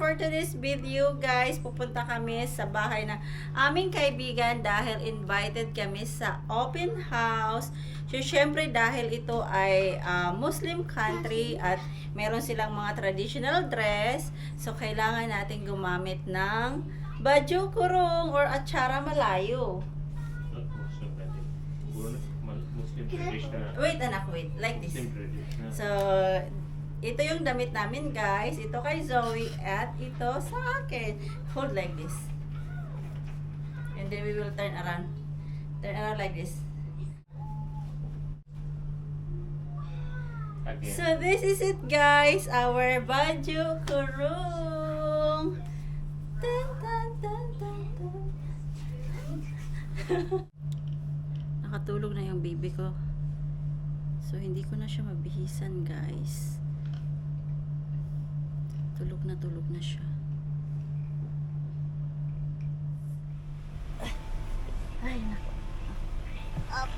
for today's video guys, pupunta kami sa bahay ng aming kaibigan dahil invited kami sa open house. So syempre dahil ito ay Muslim country at meron silang mga traditional dress, so kailangan natin gumamit ng baju kurung or atsara malayo. Muslim traditional. Wait anak, wait. Like this. Muslim traditional. So, ito yung damit namin guys. Ito kay Zoe at ito sa akin. Hold like this. And then we will turn around. Turn around like this. Again. So, this is it guys. Our baju kurung. Dun, dun, dun, dun, dun. Nakatulog na yung baby ko. So, hindi ko na siya mabihisan, guys. Tulog na siya. Ay, naku. Up.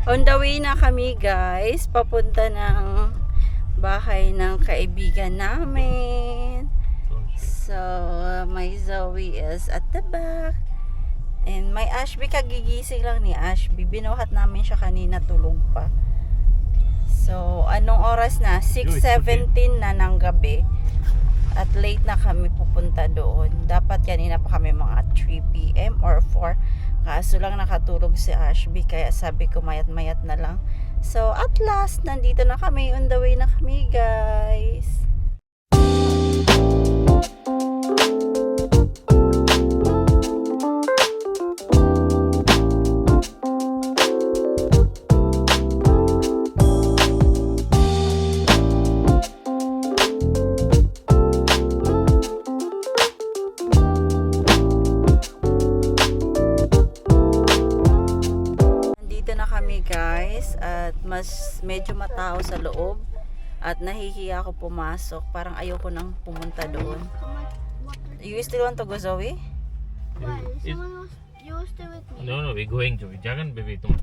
On the way na kami, guys. Papunta ng bahay ng kaibigan namin. So, my Zoe is at the back. And may Ashby, kagigising lang ni Ashby. Binuhat namin siya kanina, tulog pa. So, anong oras na? 6:17 na ng gabi. At late na kami pupunta doon. Dapat kanina pa kami mga 3 p.m. or 4. Kaso lang nakatulog si Ashby. Kaya sabi ko mayat-mayat na lang. So, at last, nandito na kami. On the way na kami, guys. Guys, at medyo matao sa loob at nahihiya ako pumasok, parang ayoko nang pumunta doon. You still want to go, Zoe? Why? You stay with me. No, we're going to. Jagan, baby, tum.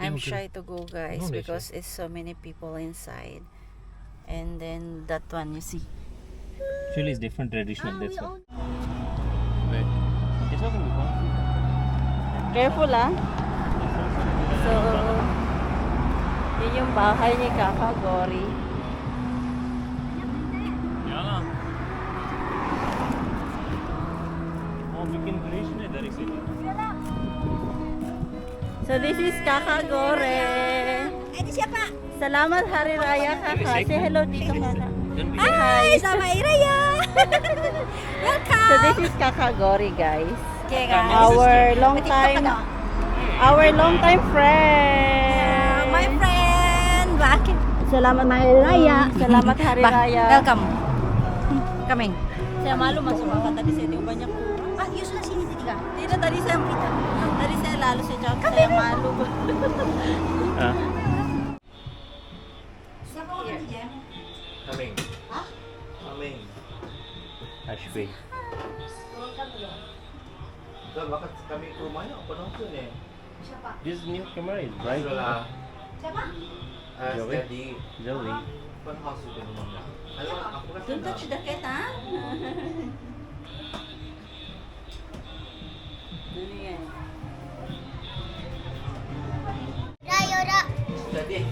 I'm shy to go, guys, No, because it's so many people inside. And then that one, you see. Actually, it's different traditional. We That's why. own- Wait. It's not gonna be comfy. Careful, ah. So, yun yung bahay ni Kaka Gori. Yeah. Oh, bikin traditional dari sini. So, this is Kaka Gore. Ini siapa? Salamat Hari Raya, Kaka. Say hello dito, Kaka. Hai, sama Iraya. Welcome. So, this is Kaka Gori, guys. Okay, guys. Our long time friend. My friend. Bakit? Salamat Hari Raya. Salamat Hari Raya. Welcome. Coming. Saya malu masuk makan tadi saya diubah banyak kurang. Ah, you sudah sini tiga. Tidak, tadi saya lalu saya jawab saya malu. Ah, Siapa orang dia? coming. Hah? Coming. Ashby. Dah bakit kami ke rumahnya apa nonton ni? Siapa? This new camera is bright. Itulah Siapa? Joey. Steady Zoe. penthouse itu rumahnya. Ayo aku kan Don't touch the cat, ha? Ano yan? Yoda. Steady.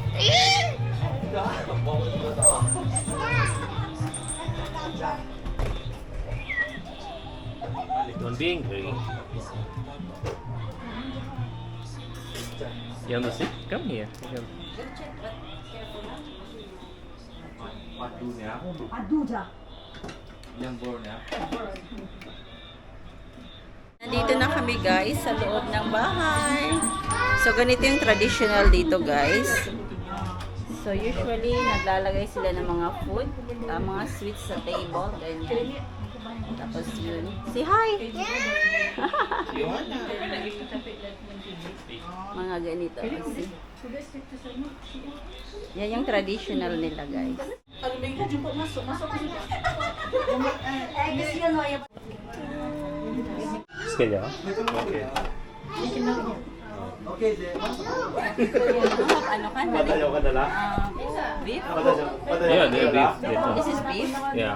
Dah, bawa itu dah. Don't be angry. You want to sit? Come here. Padunya. Aduja. Yang bornya. Nandito na kami guys sa loob ng bahay. So ganito yung traditional dito guys. So usually naglalagay sila ng mga food, mga sweets sa table. Ganyan. Tapos yun. Say hi! Mga ganito. Kasi. Yan yung traditional nila guys. Sekejap. Okay. Okay, Zee. Ano ka? Matayo ka na lang? beef? Yeah, they're beef. This is beef? Yeah.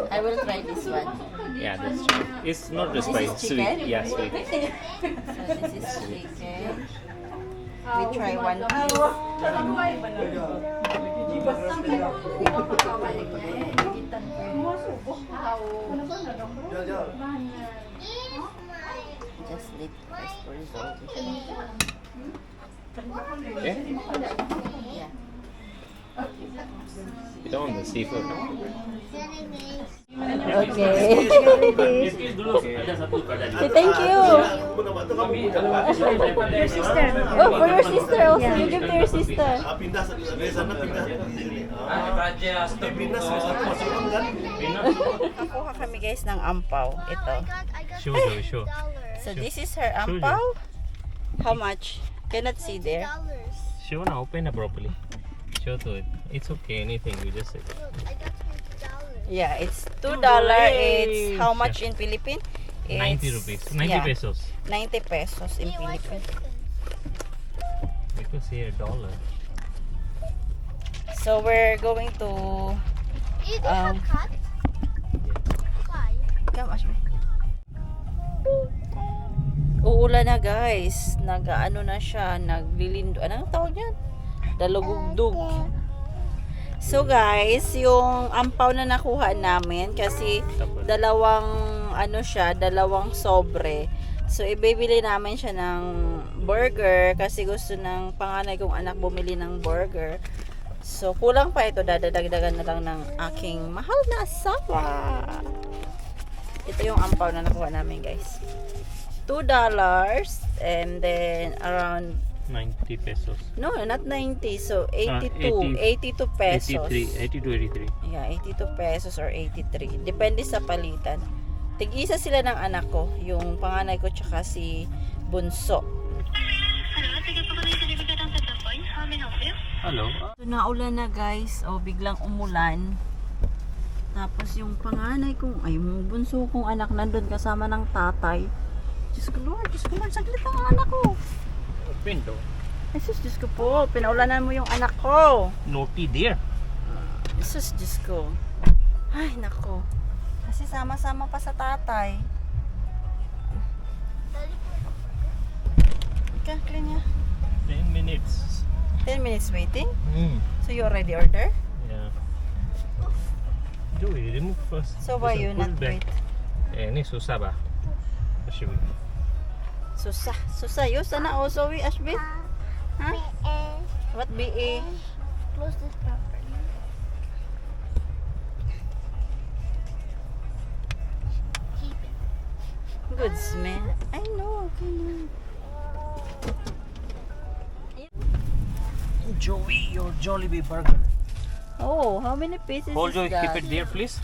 I will try this one. Yeah, that's true. It's not the This spice. is chicken? Sweet. Yeah, sweet. So this is chicken. We try one piece. Just leave this for Zoe. Okay. Yeah. You don't want the seafood. Okay. Say thank you. Oh, for your sister also. You give to your sister. Pindah dari sana pindah di sini. Pindah masukkan kan? Nakuha kami guys ng ampaw. Ito. Show, show. So this is her ampaw. How much? Cannot see there. Show now, open it properly. Show to it. It's okay, anything. You just say. Yeah, it's $2. It's how much in Philippines? 90 rupees. 90 yeah, pesos. 90 pesos in Philippines. Because here $1. So we're going to come Ashby. Uulan na guys. Nag-ano na siya, naglilindo. Anong tawag niyan? Dalugugdug. So guys, yung ampaw na nakuha namin kasi dalawang dalawang sobre. So ibibili namin siya ng burger kasi gusto ng panganay kong anak bumili ng burger. So kulang pa ito, dadagdagan na lang ng aking mahal na asawa. Ito yung ampaw na nakuha namin guys. $2 and then around 90 pesos. no, not 90. So 82 pesos. 80 to 83. Yeah, 82 pesos or 83. Depende sa palitan. Tig-isa sila ng anak ko, yung panganay ko tsaka si Bunso. Hello. So, naulan na guys, o biglang umulan. Tapos yung panganay kong, yung bunso kong anak nandun kasama ng tatay. Diyos ko Lord, saglit ang anak ko. Open to. Ay sus, Diyos ko po, pinaulanan mo yung anak ko. Naughty dear. Sus, Diyos ko. Ay, nako. Kasi sama-sama pa sa tatay. Clean niya. 10 minutes. 10 minutes waiting? Mm. So you already order? Yeah. Joey, remove first. So why Just you pull not back. wait? Ini susah ba? Ashby. Susah yun. Sana also we Ashby? Ha? What BA? Close this properly. Keep it. Good smell. I know. Joey, your Jollibee burger. Oh, how many pieces Hold is Joey, that? keep it there, please.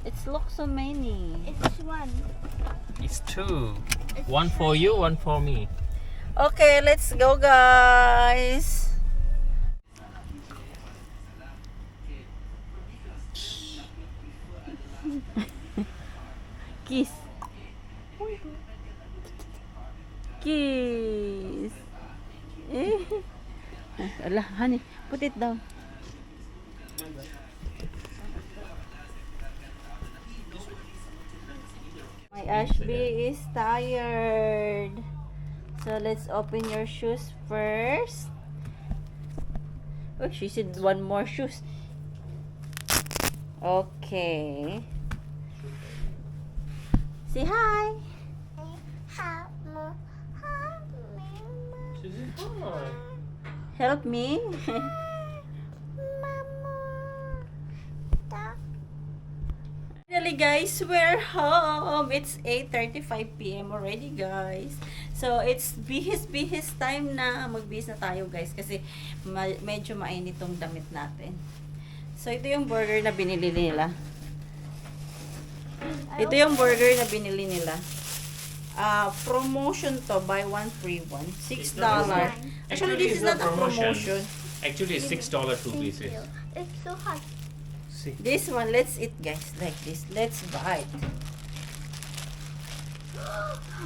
It's looks so many. It's one. It's 2. One for you, one for me. Okay, let's go guys. Kiss. Kiss. Ala, honey, put it down. My Ashby is tired. So let's open your shoes first. Oh, she said one more shoes. Okay. Say hi. Help me. Finally guys, we're home. It's 8:35 PM already guys. So it's bihis time na. Magbihis na tayo guys kasi medyo mainit tong damit natin. So ito yung burger na binili nila. Ito yung burger na binili nila. Promotion to, buy one free one. $6. Actually, this is not a promotion. Actually, it's $6 2 pieces. It's so hot. See. This one, let's eat guys, like this. Let's bite.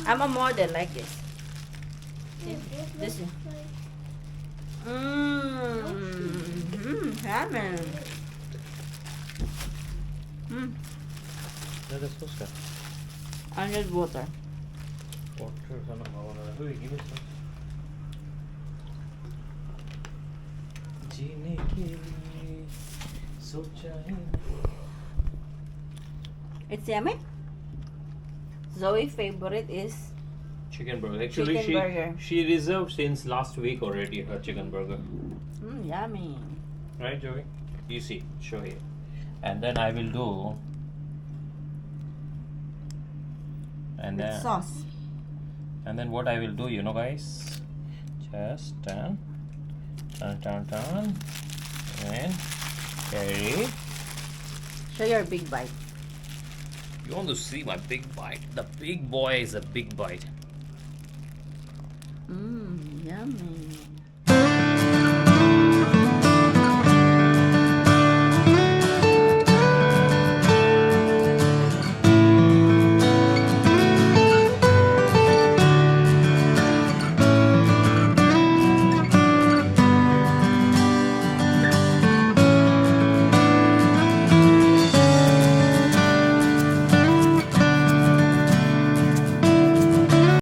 I'm a model like this. This one. Mmm. Ramen. Let us post that. I need water. Water, son of a- Hurry, give me some. जीने के लिए सोचा है It's yummy. Zoe's favorite is chicken burger. Actually, Chicken burger. she reserved since last week already her chicken burger. yummy. Right, Joey? You see, show here. And then I will do. And With then, sauce. and then what I will do, you know, guys, just turn, and carry. Show your big bite. You want to see my big bite? The big boy is a big bite. Yummy.